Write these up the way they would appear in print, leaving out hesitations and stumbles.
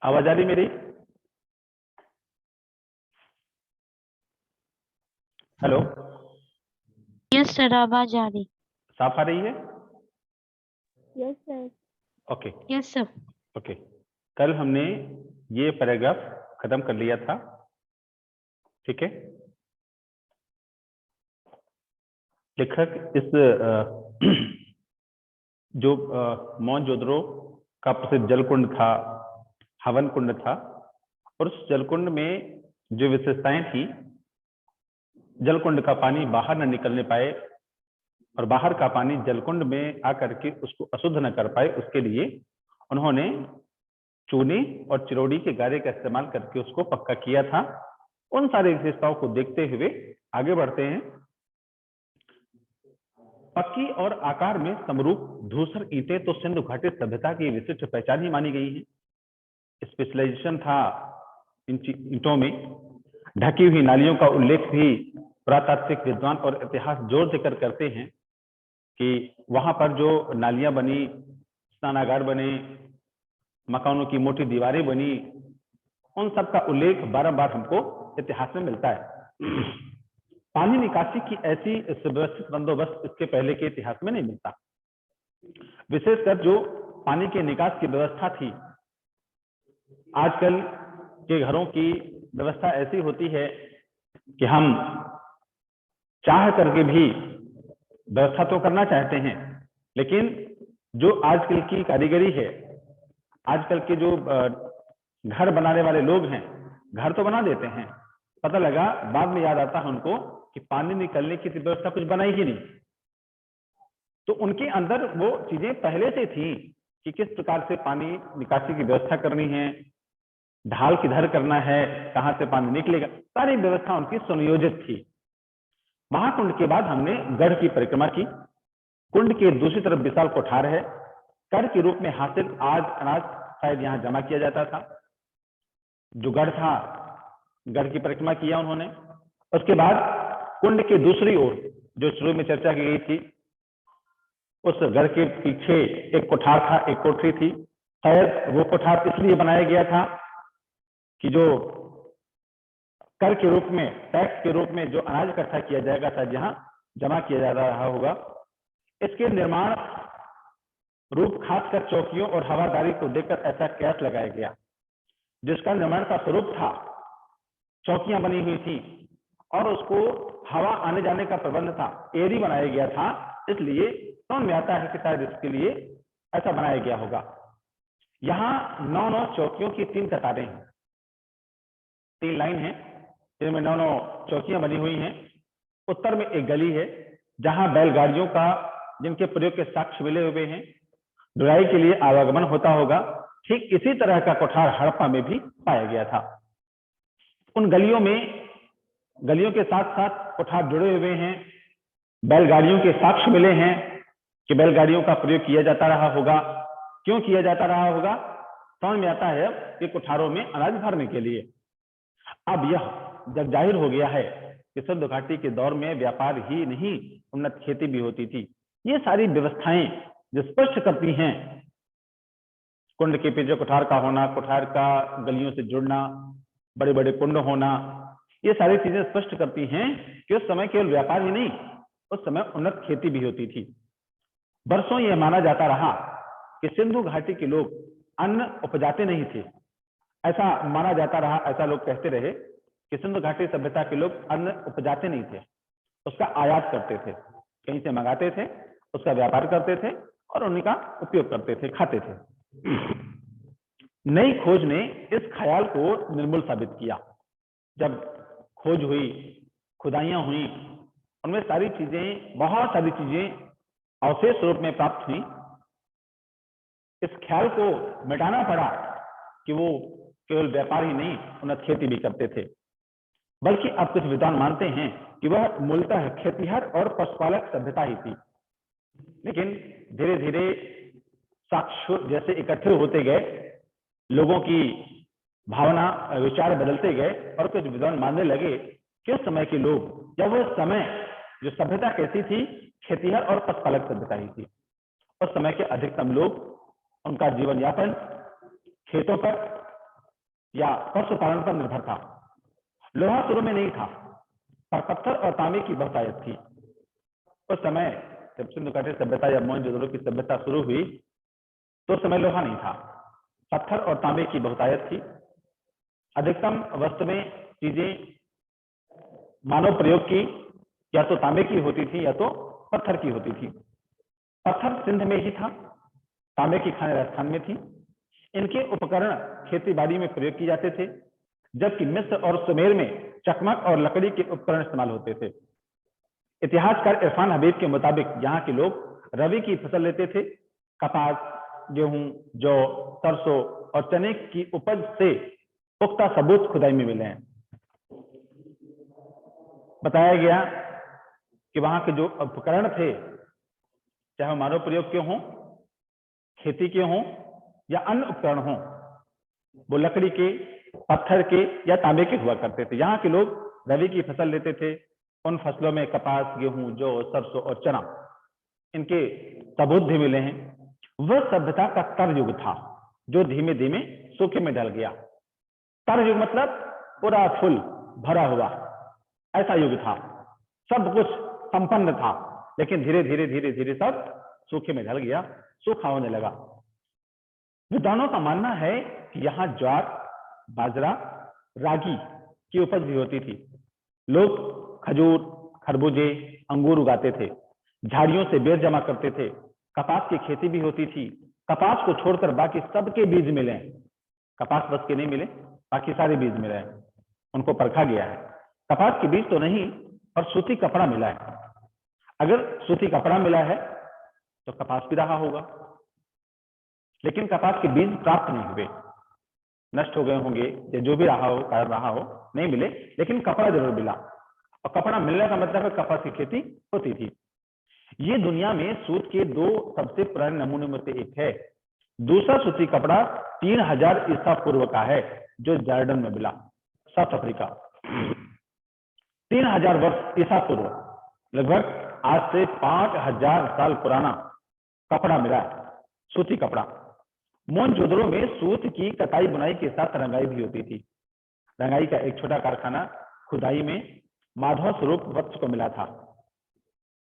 आवाज आ रही मेरी? हेलो, यस सर, आवाज आ रही। साफ आ रही है? Yes sir. Okay yes sir. Okay. कल हमने ये पैराग्राफ खत्म कर लिया था, ठीक है। लेखक इस जो मोहनजोदड़ो का प्रसिद्ध जलकुंड था, हवन कुंड था, और उस जलकुंड में जो विशेषताएं थी, जलकुंड का पानी बाहर न निकलने पाए और बाहर का पानी जलकुंड में आकर के उसको अशुद्ध न कर पाए, उसके लिए उन्होंने चूने और चिरौड़ी के गारे का इस्तेमाल करके उसको पक्का किया था। उन सारी विशेषताओं को देखते हुए आगे बढ़ते हैं। पक्की और आकार में समरूप धूसर ईंटें तो सिंधु घाटी सभ्यता की विशिष्ट पहचान ही मानी गई है। स्पेशलाइजेशन था इन ईंटों में। ढकी हुई नालियों का उल्लेख भी पुरातात्विक विद्वान और इतिहास जोर देकर करते हैं कि वहां पर जो नालियां बनी, स्नानागार बने, मकानों की मोटी दीवारें बनी, उन सब का उल्लेख बार-बार हमको इतिहास में मिलता है। पानी निकासी की ऐसी सुव्यवस्थित बंदोबस्त इसके पहले के इतिहास में नहीं मिलता। विशेषकर जो पानी के निकास की व्यवस्था थी, आजकल के घरों की व्यवस्था ऐसी होती है कि हम चाह करके भी व्यवस्था तो करना चाहते हैं, लेकिन जो आजकल की कारीगरी है, आजकल के जो घर बनाने वाले लोग हैं, घर तो बना देते हैं, पता लगा बाद में याद आता है उनको कि पानी निकलने की व्यवस्था कुछ बनाई ही नहीं। तो उनके अंदर वो चीजें पहले से थी कि किस प्रकार से पानी निकासी की व्यवस्था करनी है, ढाल किधर करना है, कहां से पानी निकलेगा, सारी व्यवस्था उनकी सुनियोजित थी। महाकुंड के बाद हमने गढ़ की परिक्रमा की। कुंड के दूसरी तरफ विशाल कोठार है। कर के रूप में हासिल आज अनाज शायद यहाँ जमा किया जाता था। जो गढ़ था, गढ़ की परिक्रमा किया उन्होंने। उसके बाद कुंड के दूसरी ओर, जो शुरू में चर्चा की गई थी, उस गढ़ के पीछे एक कोठार था, एक कोठरी थी। शायद वो कोठार इसलिए बनाया गया था कि जो कर के रूप में, टैक्स के रूप में जो अनाज इकट्ठा किया जाएगा था, जहां जमा किया जा रहा होगा, इसके निर्माण रूप खासकर चौकियों और हवादारी को देखकर ऐसा कयास लगाया गया। जिसका निर्माण का स्वरूप था, चौकियां बनी हुई थी और उसको हवा आने जाने का प्रबंध था, एरी बनाया गया था, इसलिए समझ में आता है कि शायद इसके लिए ऐसा बनाया गया होगा। यहाँ 9 चौकियों की 3 कतारें हैं, 3 लाइन है, जिनमें 9 चौकियां बनी हुई हैं। उत्तर में एक गली है जहां बैलगाड़ियों का, जिनके प्रयोग के साक्ष्य मिले हुए हैं, ढुलाई के लिए आवागमन होता होगा। ठीक इसी तरह का कोठार हड़प्पा में भी पाया गया था। उन गलियों के साथ साथ कोठार जुड़े हुए हैं। बैलगाड़ियों के साक्ष्य मिले हैं कि बैलगाड़ियों का प्रयोग किया जाता रहा होगा। क्यों किया जाता रहा होगा, समझ में आता है कि कोठारों में अनाज भरने के लिए। अब यह जब जाहिर हो गया है कि सिंधु घाटी के दौर में व्यापार ही नहीं, उन्नत खेती भी होती थी। ये सारी व्यवस्थाएं जो स्पष्ट करती हैं, कुंड के पीछे कोठार का होना, कोठार का गलियों से जुड़ना, बड़े बड़े कुंड होना, ये सारी चीजें स्पष्ट करती हैं कि उस समय केवल व्यापार ही नहीं, उस समय उन्नत खेती भी होती थी। वर्षों यह माना जाता रहा कि सिंधु घाटी के लोग अन्न उपजाते नहीं थे। ऐसा माना जाता रहा, ऐसा लोग कहते रहे कि सिंधु घाटी सभ्यता के लोग अन्न उपजाते नहीं थे, उसका आयात करते थे, कहीं से मंगाते थे, उसका व्यापार करते थे और उन्हीं का उपयोग करते थे, खाते थे। नई खोज ने इस ख्याल को निर्मूल साबित किया। जब खोज हुई, खुदाइयां हुई, उनमें सारी चीजें, बहुत सारी चीजें अवशेष रूप में प्राप्त हुई। इस ख्याल को मिटाना पड़ा कि वो केवल व्यापार ही नहीं, उन्नत खेती भी करते थे। बल्कि अब कुछ विद्वान मानते हैं कि वह मूलतः खेतिहर और पशुपालक सभ्यता ही थी। लेकिन धीरे धीरे साक्ष्य जैसे इकट्ठे होते गए, लोगों की भावना विचार बदलते गए और कुछ विद्वान मानने लगे कि उस समय के लोग या वो समय जो सभ्यता कैसी थी, खेतिहर और पशुपालक सभ्यता ही थी। उस समय के अधिकतम लोग, उनका जीवन यापन खेतों पर या पशुपालन पर निर्भर था। लोहा शुरू में नहीं था, पर पत्थर और तांबे की बहुतायत थी। उस समय जब सिंधु घाटी सभ्यता या मोहनजोदड़ो की सभ्यता शुरू हुई तो उस समय लोहा नहीं था, पत्थर और तांबे की बहुतायत थी। अधिकतम वस्तु में चीजें मानव प्रयोग की या तो तांबे की होती थी या तो पत्थर की होती थी। पत्थर सिंध में ही था, तांबे की खानें राजस्थान में थी। इनके उपकरण खेती बाड़ी में प्रयोग किए जाते थे, जबकि मिस्र और सुमेर में चकमक और लकड़ी के उपकरण इस्तेमाल होते थे। इतिहासकार इरफान हबीब के मुताबिक यहाँ के लोग रबी की फसल लेते थे। कपास, गेहूं, जौ, सरसों और चने की उपज से पुख्ता सबूत खुदाई में मिले हैं। बताया गया कि वहां के जो उपकरण थे, चाहे मानव प्रयोग के हों, खेती के हों या अन्य उपकरण हों, वो लकड़ी के, पत्थर के या तांबे के हुआ करते थे। यहाँ के लोग रबी की फसल लेते थे। उन फसलों में कपास, गेहूं, जौ, सरसों और चना, इनके सबूत भी मिले हैं। वह सभ्यता का तर युग था जो धीमे धीमे सूखे में ढल गया। तर युग मतलब पूरा फुल भरा हुआ ऐसा युग था, सब कुछ संपन्न था, लेकिन धीरे धीरे धीरे धीरे सब सूखे में ढल गया, सूखा होने लगा। विद्वानों का मानना है कि यहाँ ज्वार, बाजरा, रागी की उपज भी होती थी। लोग खजूर, खरबूजे, अंगूर उगाते थे, झाड़ियों से बेर जमा करते थे। कपास की खेती भी होती थी। कपास को छोड़कर बाकी सबके बीज मिले। कपास बस के नहीं मिले, बाकी सारे बीज मिले हैं। उनको परखा गया है। कपास के बीज तो नहीं, पर सूती कपड़ा मिला है। अगर सूती कपड़ा मिला है तो कपास भी रहा होगा, लेकिन कपास के बीज प्राप्त नहीं हुए, नष्ट हो गए होंगे, या जो भी रहा हो, कारण रहा हो, नहीं मिले, लेकिन कपड़ा जरूर मिला। और कपड़ा मिलने का मतलब है कपास की खेती होती थी। ये दुनिया में सूत के दो सबसे पुराने नमूनों में से एक है। दूसरा सूती कपड़ा 3000 ईसा पूर्व का है, जो जॉर्डन में मिला, साउथ अफ्रीका। 3000 वर्ष ईसा पूर्व, लगभग आज से 5000 साल पुराना कपड़ा मिला है, सूती कपड़ा। मोहनजोदड़ो में सूत की कताई बुनाई के साथ रंगाई भी होती थी। रंगाई का एक छोटा कारखाना खुदाई में माधव स्वरूप वत्स को मिला था।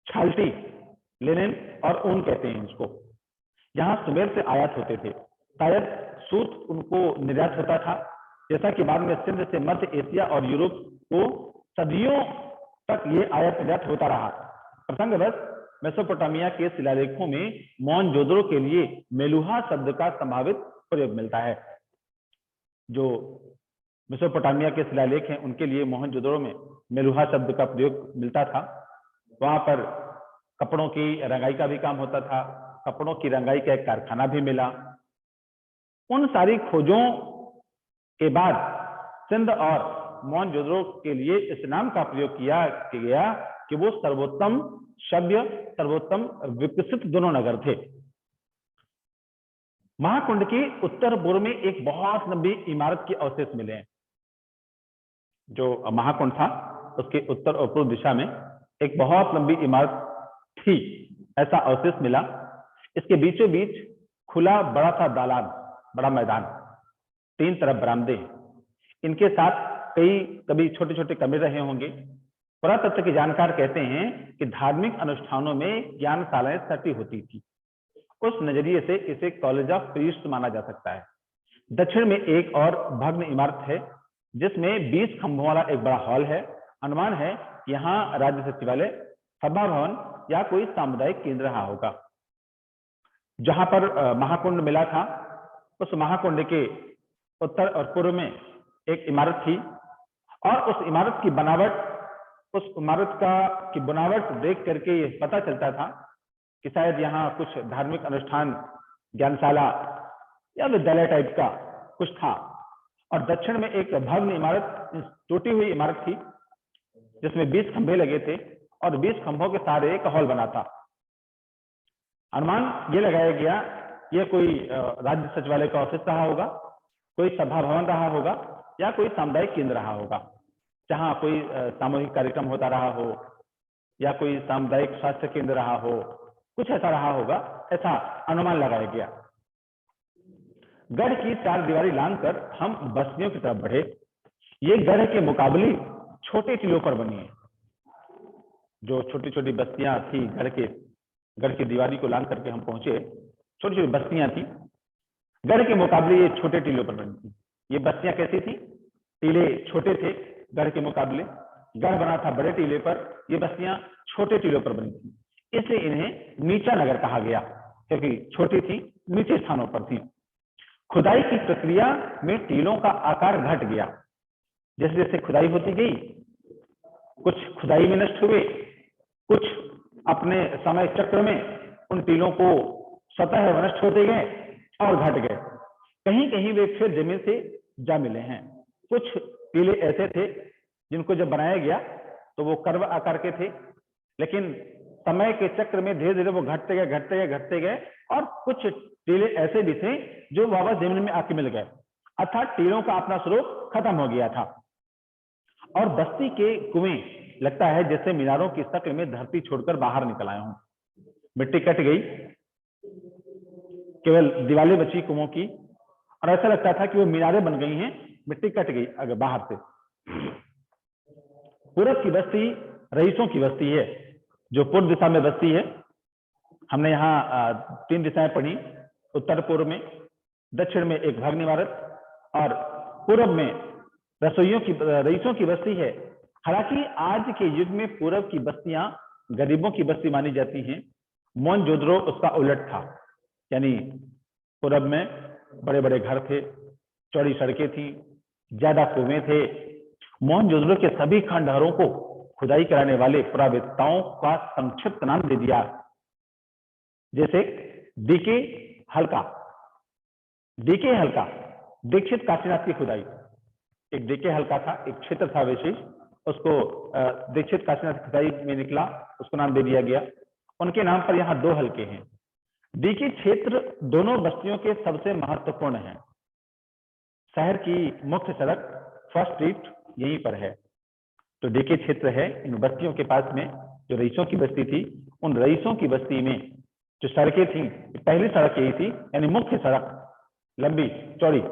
छाल्टी, लिनन और ऊन कहते हैं इसको, यहाँ सुमेर से आयात होते थे। शायद सूत उनको निर्यात होता था, जैसा कि बाद में सिंध से मध्य एशिया और यूरोप को सदियों तक ये आयात निर्यात होता रहा। प्रसंगवश मेसोपोटामिया के शिलालेखों में मोहनजोदड़ो के लिए मेलुहा शब्द का संभावित प्रयोग मिलता है। जो मेसोपोटामिया के शिलालेख हैं, उनके लिए मोहनजोदड़ो में मेलुहा शब्द का प्रयोग मिलता था। वहां पर कपड़ों की रंगाई का भी काम होता था। कपड़ों की रंगाई का एक कारखाना भी मिला। उन सारी खोजों के बाद सिंध और मोहनजोदड़ो के लिए इस नाम का प्रयोग किया गया कि वो सर्वोत्तम सभ्य, सर्वोत्तम विकसित दोनों नगर थे। महाकुंड के उत्तर पूर्व में एक बहुत लंबी इमारत के अवशेष मिले हैं। जो महाकुंड था उसके उत्तर और पूर्व दिशा में एक बहुत लंबी इमारत थी, ऐसा अवशेष मिला। इसके बीचों बीच खुला बड़ा सा दालान, बड़ा मैदान, 3 तरफ बरामदे, इनके साथ कभी छोटे छोटे कमरे रहे होंगे। पुरातत्व के जानकार कहते हैं कि धार्मिक अनुष्ठानों में ज्ञानशालाएं सटी होती थी। उस नजरिए से इसे कॉलेज ऑफ प्रीस्ट माना जा सकता है। दक्षिण में एक और भग्न इमारत है, जिसमें 20 खंभों वाला एक बड़ा हॉल है। अनुमान है कि यहाँ राज्य सचिवालय, सभा भवन या कोई सामुदायिक केंद्र रहा होगा। जहां पर महाकुंड मिला था, उस महाकुंड के उत्तर और पूर्व में एक इमारत थी, और उस इमारत की बनावट, उस इमारत की बनावट देख करके ये पता चलता था कि शायद यहाँ कुछ धार्मिक अनुष्ठान, ज्ञानशाला या विद्यालय टाइप का कुछ था। और दक्षिण में एक भव्य इमारत, टूटी हुई इमारत थी जिसमें 20 खंभे लगे थे और 20 खंभों के सहारे एक हॉल बना था। अनुमान ये लगाया गया यह कोई राज्य सचिवालय का ऑफिस रहा होगा, कोई सभा भवन रहा होगा या कोई सामुदायिक केंद्र रहा होगा, जहां कोई सामूहिक कार्यक्रम होता रहा हो या कोई सामुदायिक स्वास्थ्य केंद्र रहा हो, कुछ ऐसा रहा होगा, ऐसा अनुमान लगाया गया। गढ़ की 4 दीवारी लांघकर हम बस्तियों की तरफ बढ़े। ये गढ़ के मुकाबले छोटे टीलों पर बनी है। जो छोटी छोटी बस्तियां थी गढ़ की दीवारी को लांघ करके हम पहुंचे, छोटी छोटी बस्तियां थी, गढ़ के मुकाबले ये छोटे टीलों पर बनी थी। ये बस्तियां कैसी थी? टीले छोटे थे गढ़ के मुकाबले, गढ़ बना था बड़े टीले पर, ये बस्तियां छोटे टीलों पर बनी थी, इसलिए इन्हें नीचा नगर कहा गया, क्योंकि छोटी थी, नीचे स्थानों पर थी। खुदाई की प्रक्रिया में टीलों का आकार घट गया। जैसे जैसे खुदाई होती गई, कुछ खुदाई में नष्ट हुए, कुछ अपने समय चक्र में उन टीलों को स्वतः नष्ट होते गए और घट गए। कहीं कहीं वे फिर जमीन से जा मिले हैं। कुछ टीले ऐसे थे जिनको जब बनाया गया तो वो कर्व आकार के थे, लेकिन समय के चक्र में धीरे धीरे वो घटते गए और कुछ टीले ऐसे भी थे जो वापस जमीन में आके मिल गए, अर्थात टीलों का अपना स्वरूप खत्म हो गया था। और बस्ती के कुएं लगता है जैसे मीनारों की शक्ल में धरती छोड़कर बाहर निकल आए हों। मिट्टी कट गई, केवल दीवारें बची कुओं की, और ऐसा लगता था कि वो मीनारें बन गई हैं, मिट्टी कट गई अगर बाहर से। पूरब की बस्ती रईसों की बस्ती है, जो पूर्व दिशा में बस्ती है। हमने यहाँ 3 दिशाएं पढ़ी, उत्तर पूर्व में, दक्षिण में एक भग्न इमारत और पूरब में रईसों की बस्ती है। हालांकि आज के युग में पूरब की बस्तियां गरीबों की बस्ती मानी जाती हैं। मोहनजोदड़ो उसका उलट था, यानी पूरब में बड़े बड़े घर थे, चौड़ी सड़कें थी, ज्यादा कुएं थे। मोहनजोदड़ो के सभी खंडहरों को खुदाई कराने वाले पुरातत्वविदों का संक्षिप्त नाम दे दिया, जैसे डीके हल्का, दीक्षित काशीनाथ की खुदाई। एक डीके हल्का था, एक क्षेत्र था विशेष, उसको दीक्षित काशीनाथ की खुदाई में निकला, उसको नाम दे दिया गया। उनके नाम पर यहाँ 2 हल्के हैं। डीके क्षेत्र दोनों बस्तियों के सबसे महत्वपूर्ण है। शहर की मुख्य सड़क फर्स्ट स्ट्रीट यहीं पर है। तो डीके क्षेत्र है, इन बस्तियों के पास में जो रईसों की बस्ती थी, उन रईसों की बस्ती में जो सड़कें थी, पहली सड़क यही थी, यानी मुख्य सड़क, लंबी चौड़ी।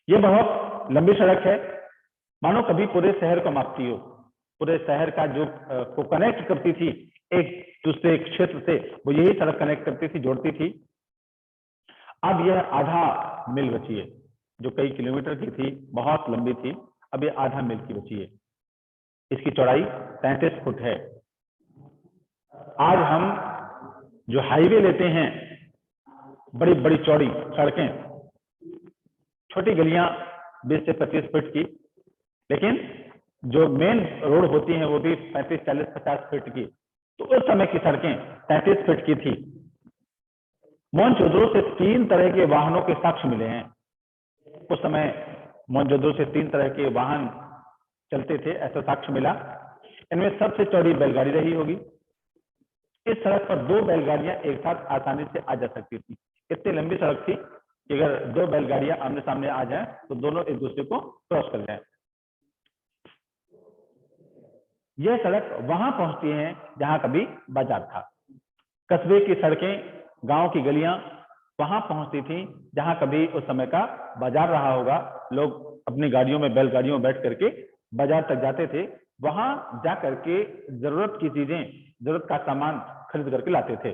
ये बहुत लंबी सड़क है, मानो कभी पूरे शहर को मापती हो। पूरे शहर का जो को कनेक्ट करती थी एक दूसरे क्षेत्र से, वो यही सड़क कनेक्ट करती थी, जोड़ती थी। अब यह आधा मील बची है, जो कई किलोमीटर की थी, बहुत लंबी थी, अब यह आधा मील की बची है। इसकी चौड़ाई 33 फुट है। आज हम जो हाईवे लेते हैं, बड़ी बड़ी चौड़ी सड़कें, छोटी गलियां 20 से 25 फीट की, लेकिन जो मेन रोड होती हैं वो भी 35, 40, 50 फीट की। तो उस समय की सड़कें 33 फीट की थी। मोहनजोदड़ो से 3 तरह के वाहनों के साक्ष्य मिले हैं। उस समय मोहनजोदड़ो से 3 तरह के वाहन चलते थे, ऐसा साक्ष्य मिला। इनमें सबसे चौड़ी बैलगाड़ी रही होगी। इस सड़क पर 2 बैलगाड़ियां एक साथ आसानी से आ जा सकती थी। इतनी लंबी सड़क थी कि अगर 2 बैलगाड़ियां आमने सामने आ जाएं तो दोनों एक दूसरे को क्रॉस कर जाएं। यह सड़क वहां पहुंचती है जहां कभी बाजार था। कस्बे की सड़कें, गांव की गलियां वहां पहुंचती थी जहां कभी उस समय का बाजार रहा होगा। लोग अपनी गाड़ियों में, बैलगाड़ियों में बैठ करके बाजार तक जाते थे। वहां जा करके जरूरत की चीजें, जरूरत का सामान खरीद करके लाते थे।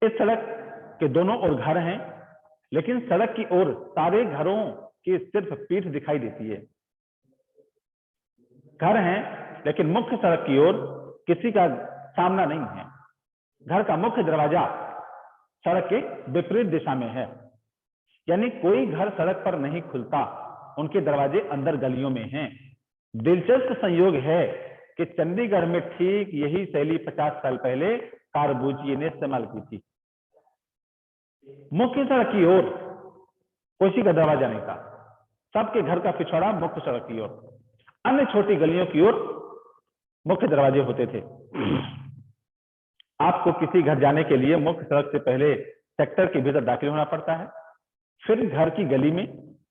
इस सड़क के दोनों ओर घर हैं, लेकिन सड़क की ओर सारे घरों की सिर्फ पीठ दिखाई देती है। घर हैं, लेकिन मुख्य सड़क की ओर किसी का सामना नहीं है। घर का मुख्य दरवाजा सड़क के विपरीत दिशा में है, यानी कोई घर सड़क पर नहीं खुलता, उनके दरवाजे अंदर गलियों में हैं। दिलचस्प संयोग है कि चंडीगढ़ में ठीक यही शैली 50 साल पहले कार्बुजिए ने इस्तेमाल की थी। मुख्य सड़क की ओर किसी का दरवाजा नहीं था। सबके घर का पिछवाड़ा मुख्य सड़क की ओर, अन्य छोटी गलियों की ओर मुख्य दरवाजे होते थे। आपको किसी घर जाने के लिए मुख्य सड़क से पहले सेक्टर के भीतर दाखिल होना पड़ता है, फिर घर की गली में,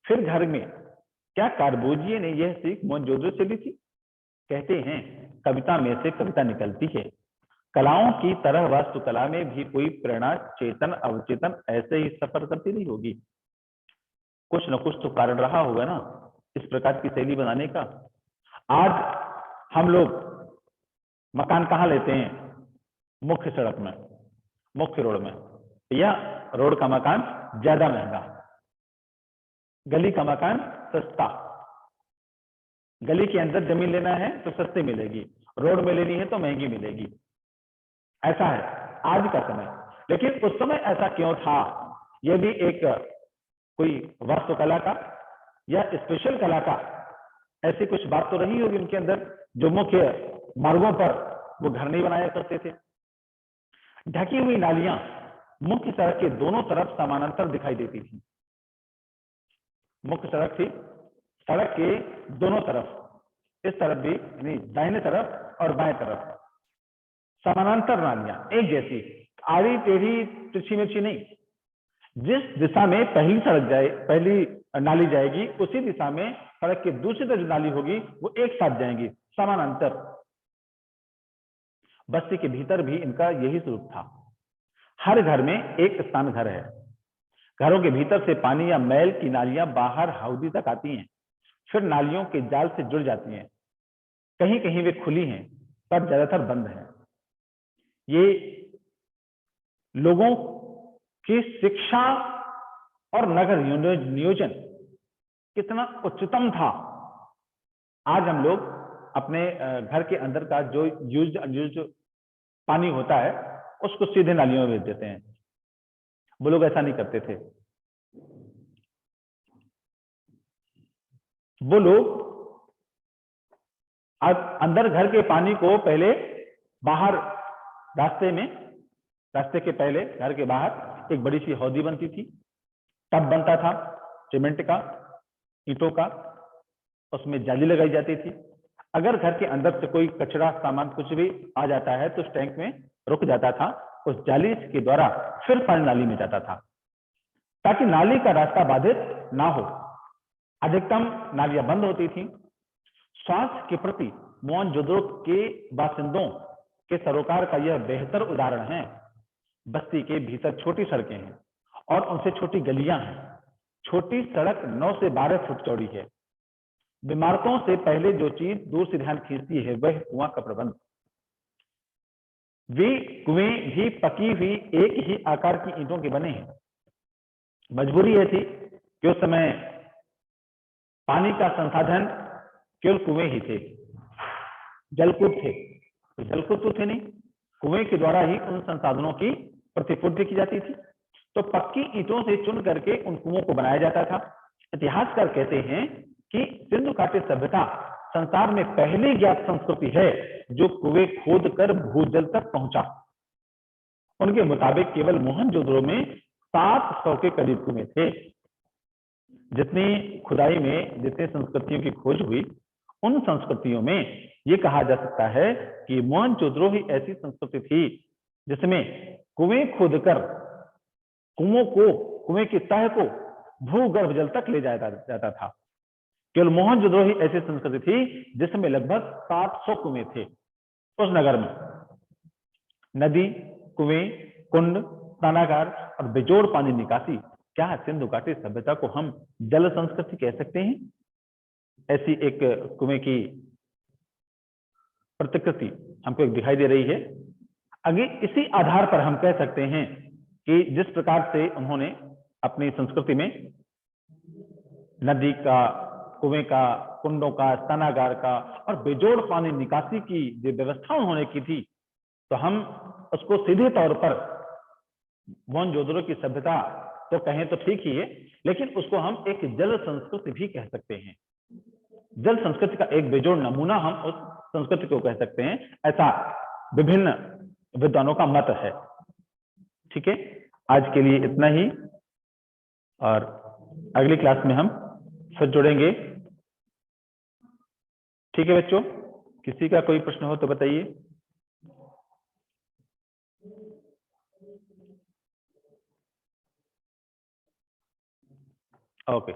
फिर घर में। क्या कार्बूजिए ने यह सीख मोहनजोदड़ो से ली थी? कहते हैं कविता में से कविता निकलती है। कलाओं की तरह वास्तुकला में भी कोई प्रेरणा चेतन अवचेतन ऐसे ही सफर करती नहीं होगी। कुछ न कुछ तो कारण रहा होगा ना इस प्रकार की शैली बनाने का। आज हम लोग मकान कहाँ लेते हैं? मुख्य सड़क में, मुख्य रोड में, या रोड का मकान ज्यादा महंगा, गली का मकान सस्ता। गली के अंदर जमीन लेना है तो सस्ती मिलेगी, रोड में लेनी है तो महंगी मिलेगी। ऐसा है आज का समय। लेकिन उस समय ऐसा क्यों था? यह भी एक कोई वास्तुकला का या स्पेशल कला का ऐसी कुछ बात तो रही होगी उनके अंदर, जो मुख्य मार्गों पर वो घर नहीं बनाया करते थे। ढकी हुई नालियां मुख्य सड़क के दोनों तरफ समानांतर दिखाई देती थी। मुख्य सड़क थी, सड़क के दोनों तरफ, इस तरफ भी यानी दाहिने तरफ और बाएं तरफ समानांतर नालियां एक जैसी, आड़ी टेढ़ी तिरछी मिर्ची नहीं। जिस दिशा में पहली नाली जाएगी उसी दिशा में सड़क के दूसरी तरफ जो नाली होगी वो एक साथ जाएंगी, समानांतर। बस्ती के भीतर भी इनका यही स्वरूप था। हर घर में एक स्थान घर है। घरों के भीतर से पानी या मैल की नालियां बाहर हौदी तक आती हैं, फिर नालियों के जाल से जुड़ जाती हैं। कहीं कहीं वे खुली हैं पर ज्यादातर बंद हैं। ये लोगों की शिक्षा और नगर नियोजन कितना उच्चतम था। आज हम लोग अपने घर के अंदर का जो यूज्ड अनयूज्ड पानी होता है उसको सीधे नालियों में भेज देते हैं। वो लोग ऐसा नहीं करते थे। वो लोग अंदर घर के पानी को पहले बाहर रास्ते के पहले घर के बाहर एक बड़ी सी हौदी बनती थी, टब बनता था सीमेंट का, ईंटों का, उसमें जाली लगाई जाती थी। अगर घर के अंदर से कोई कचरा सामान कुछ भी आ जाता है तो उस टैंक में रुक जाता था, उस जाली के द्वारा फिर पानी नाली में जाता था ताकि नाली का रास्ता बाधित ना हो। अधिकतम नालियां बंद होती थी। स्वास्थ्य के प्रति मोहनजोदड़ो के बासिंदों के सरोकार का यह बेहतर उदाहरण है। बस्ती के भीतर छोटी सड़कें हैं और उनसे छोटी गलियां हैं। छोटी सड़क 9 से 12 फुट चौड़ी है। इमारतों से पहले जो चीज दूर से ध्यान खींचती है वह कुआं का प्रबंध। वे कुएं भी पकी हुई एक ही आकार की ईंटों के बने हैं। मजबूरी यह थी कि उस समय पानी का संसाधन केवल कुएं ही थे, जलकूप थे। तो जलकूप तो थे नहीं, कुएं के द्वारा ही उन संसाधनों की प्रतिपूर्ति की जाती थी। तो पक्की ईंटों से चुन करके उन कुओं को बनाया जाता था। इतिहासकार कहते हैं कि सिंधु घाटी सभ्यता संसार में पहली ज्ञात संस्कृति है जो कुएं खोद कर भूजल तक पहुंचा। उनके मुताबिक केवल मोहनजोदड़ो में 700 के करीब कुएं थे। जितनी खुदाई में जितनी संस्कृतियों की खोज हुई, उन संस्कृतियों में यह कहा जा सकता है कि मोहनजोदड़ो ही ऐसी संस्कृति थी जिसमें कुएं खोदकर कुएं की तह को भूगर्भ जल तक ले जाया जाता था। केवल मोहनजोदड़ो ही ऐसी संस्कृति थी जिसमें लगभग 700 कुएं थे उस नगर में। नदी, कुएं, कुंड, स्नानागार और बेजोड़ पानी निकासी, क्या सिंधु घाटी सभ्यता को हम जल संस्कृति कह सकते हैं? ऐसी एक कुएं की प्रतिकृति हमको एक दिखाई दे रही है। आगे इसी आधार पर हम कह सकते हैं कि जिस प्रकार से उन्होंने अपनी संस्कृति में नदी का, कुएं का, कुंडों का, स्नानागार का और बेजोड़ पानी निकासी की जो व्यवस्था उन्होंने की थी, तो हम उसको सीधे तौर पर मोहनजोदड़ो की सभ्यता तो कहें तो ठीक ही है, लेकिन उसको हम एक जल संस्कृति भी कह सकते हैं। जल संस्कृति का एक बेजोड़ नमूना हम उस संस्कृति को कह सकते हैं, ऐसा विभिन्न विद्वानों का मत है। ठीक है, आज के लिए इतना ही और अगली क्लास में हम फिर जुड़ेंगे। ठीक है बच्चों, किसी का कोई प्रश्न हो तो बताइए। ओके।